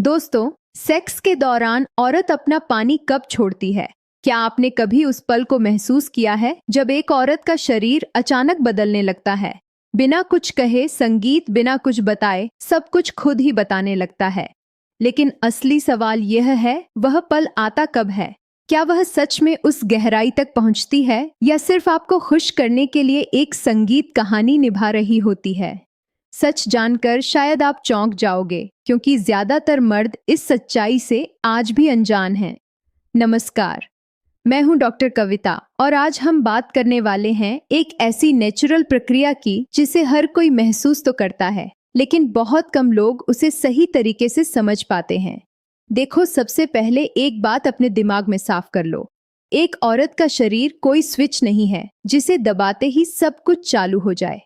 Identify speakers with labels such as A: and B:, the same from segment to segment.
A: दोस्तों, सेक्स के दौरान औरत अपना पानी कब छोड़ती है? क्या आपने कभी उस पल को महसूस किया है जब एक औरत का शरीर अचानक बदलने लगता है? बिना कुछ कहे, संगीत बिना कुछ बताए, सब कुछ खुद ही बताने लगता है। लेकिन असली सवाल यह है, वह पल आता कब है? क्या वह सच में उस गहराई तक पहुंचती है या सिर्फ आपको खुश करने के लिए एक संगीत कहानी निभा रही होती है? सच जानकर शायद आप चौंक जाओगे, क्योंकि ज्यादातर मर्द इस सच्चाई से आज भी अनजान हैं। नमस्कार, मैं हूं डॉक्टर कविता और आज हम बात करने वाले हैं एक ऐसी नेचुरल प्रक्रिया की जिसे हर कोई महसूस तो करता है, लेकिन बहुत कम लोग उसे सही तरीके से समझ पाते हैं। देखो, सबसे पहले एक बात अपने दिमाग में साफ कर लो। एक औरत का शरीर कोई स्विच नहीं है जिसे दबाते ही सब कुछ चालू हो जाए।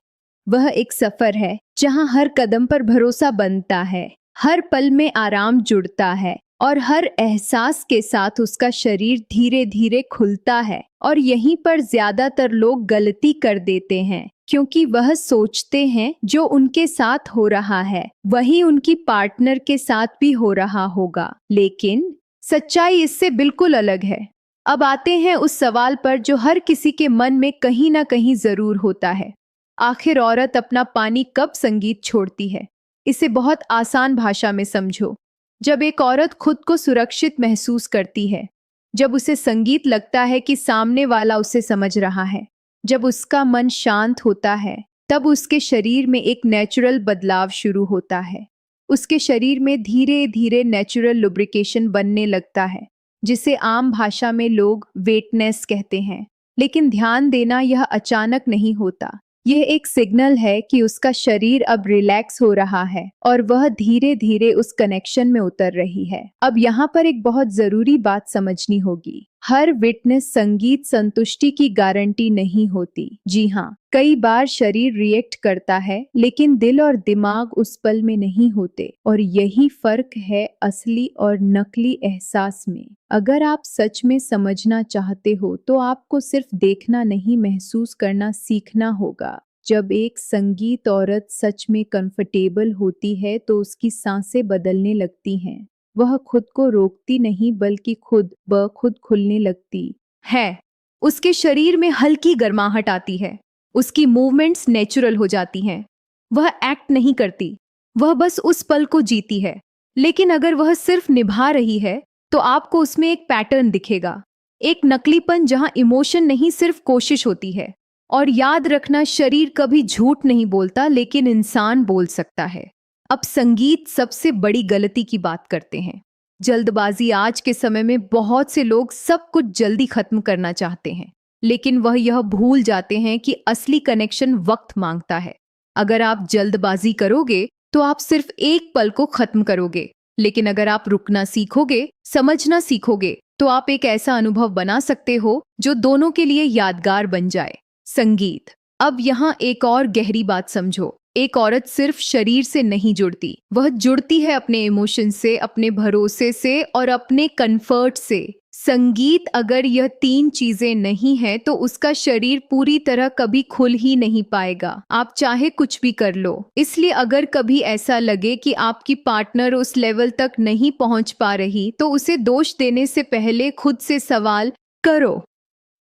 A: वह एक सफर है जहां हर कदम पर भरोसा बनता है, हर पल में आराम जुड़ता है और हर एहसास के साथ उसका शरीर धीरे धीरे खुलता है। और यहीं पर ज्यादातर लोग गलती कर देते हैं, क्योंकि वह सोचते हैं जो उनके साथ हो रहा है वही उनकी पार्टनर के साथ भी हो रहा होगा। लेकिन सच्चाई इससे बिल्कुल अलग है। अब आते हैं उस सवाल पर जो हर किसी के मन में कहीं ना कहीं जरूर होता है। आखिर औरत अपना पानी कब संगीत छोड़ती है? इसे बहुत आसान भाषा में समझो। जब एक औरत खुद को सुरक्षित महसूस करती है, जब उसे संगीत लगता है कि सामने वाला उसे समझ रहा है, जब उसका मन शांत होता है, तब उसके शरीर में एक नेचुरल बदलाव शुरू होता है। उसके शरीर में धीरे धीरे नेचुरल लुब्रिकेशन बनने लगता है, जिसे आम भाषा में लोग वेटनेस कहते हैं। लेकिन ध्यान देना, यह अचानक नहीं होता। यह एक सिग्नल है कि उसका शरीर अब रिलैक्स हो रहा है और वह धीरे धीरे उस कनेक्शन में उतर रही है। अब यहाँ पर एक बहुत जरूरी बात समझनी होगी। हर विटनेस संगीत संतुष्टि की गारंटी नहीं होती। जी हाँ, कई बार शरीर रिएक्ट करता है, लेकिन दिल और दिमाग उस पल में नहीं होते। और यही फर्क है असली और नकली एहसास में। अगर आप सच में समझना चाहते हो तो आपको सिर्फ देखना नहीं, महसूस करना सीखना होगा। जब एक संगीत औरत सच में कंफर्टेबल होती है तो उसकी सांसें बदलने लगती हैं। वह खुद को रोकती नहीं, बल्कि खुद ब खुद खुलने लगती है। उसके शरीर में हल्की गर्माहट आती है, उसकी मूवमेंट्स नेचुरल हो जाती हैं। वह एक्ट नहीं करती, वह बस उस पल को जीती है। लेकिन अगर वह सिर्फ निभा रही है तो आपको उसमें एक पैटर्न दिखेगा, एक नकलीपन जहां इमोशन नहीं, सिर्फ कोशिश होती है। और याद रखना, शरीर कभी झूठ नहीं बोलता, लेकिन इंसान बोल सकता है। अब संगीत सबसे बड़ी गलती की बात करते हैं। जल्दबाजी। आज के समय में बहुत से लोग सब कुछ जल्दी खत्म करना चाहते हैं, लेकिन वह यह भूल जाते हैं कि असली कनेक्शन वक्त मांगता है। अगर आप जल्दबाजी करोगे तो आप सिर्फ एक पल को खत्म करोगे, लेकिन अगर आप रुकना सीखोगे, समझना सीखोगे, तो आप एक ऐसा अनुभव बना सकते हो जो दोनों के लिए यादगार बन जाए। संगीत। अब यहाँ एक और गहरी बात समझो। एक औरत सिर्फ शरीर से नहीं जुड़ती, वह जुड़ती है अपने इमोशन से, अपने भरोसे से और अपने कंफर्ट से। संगीत अगर यह तीन चीजें नहीं है तो उसका शरीर पूरी तरह कभी खुल ही नहीं पाएगा, आप चाहे कुछ भी कर लो। इसलिए अगर कभी ऐसा लगे कि आपकी पार्टनर उस लेवल तक नहीं पहुंच पा रही, तो उसे दोष देने से पहले खुद से सवाल करो,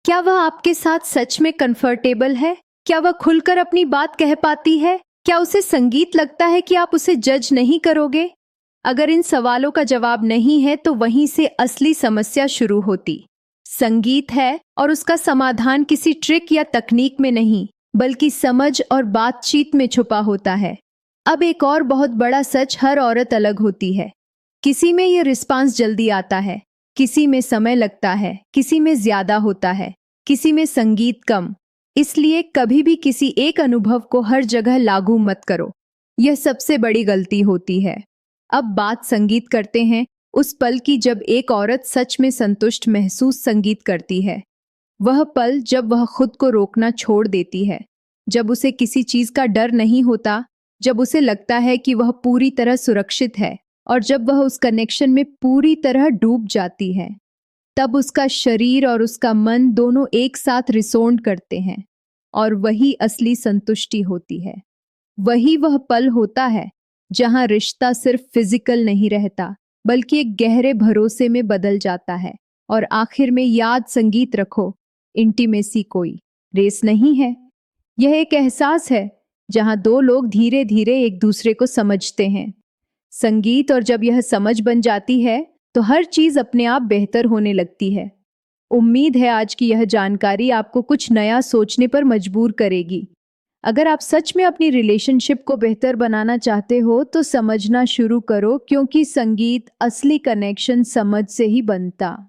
A: क्या वह आपके साथ सच में कंफर्टेबल है? क्या वह खुलकर अपनी बात कह पाती है? क्या उसे संगीत लगता है कि आप उसे जज नहीं करोगे? अगर इन सवालों का जवाब नहीं है तो वहीं से असली समस्या शुरू होती। संगीत है और उसका समाधान किसी ट्रिक या तकनीक में नहीं, बल्कि समझ और बातचीत में छुपा होता है। अब एक और बहुत बड़ा सच, हर औरत अलग होती है। किसी में यह रिस्पांस जल्दी आता है, किसी में समय लगता है, किसी में ज्यादा होता है, किसी में संगीत कम। इसलिए कभी भी किसी एक अनुभव को हर जगह लागू मत करो, यह सबसे बड़ी गलती होती है। अब बात संगीत करते हैं उस पल की जब एक औरत सच में संतुष्ट महसूस संगीत करती है। वह पल जब वह खुद को रोकना छोड़ देती है, जब उसे किसी चीज का डर नहीं होता, जब उसे लगता है कि वह पूरी तरह सुरक्षित है और जब वह उस कनेक्शन में पूरी तरह डूब जाती है। तब उसका शरीर और उसका मन दोनों एक साथ रिसोंड करते हैं और वही असली संतुष्टि होती है। वही वह पल होता है जहां रिश्ता सिर्फ फिजिकल नहीं रहता, बल्कि एक गहरे भरोसे में बदल जाता है। और आखिर में याद संगीत रखो, इंटीमेसी कोई रेस नहीं है, यह एक एहसास है जहां दो लोग धीरे धीरे एक दूसरे को समझते हैं। संगीत, और जब यह समझ बन जाती है तो हर चीज अपने आप बेहतर होने लगती है। उम्मीद है आज की यह जानकारी आपको कुछ नया सोचने पर मजबूर करेगी। अगर आप सच में अपनी रिलेशनशिप को बेहतर बनाना चाहते हो तो समझना शुरू करो, क्योंकि संगीत असली कनेक्शन समझ से ही बनता।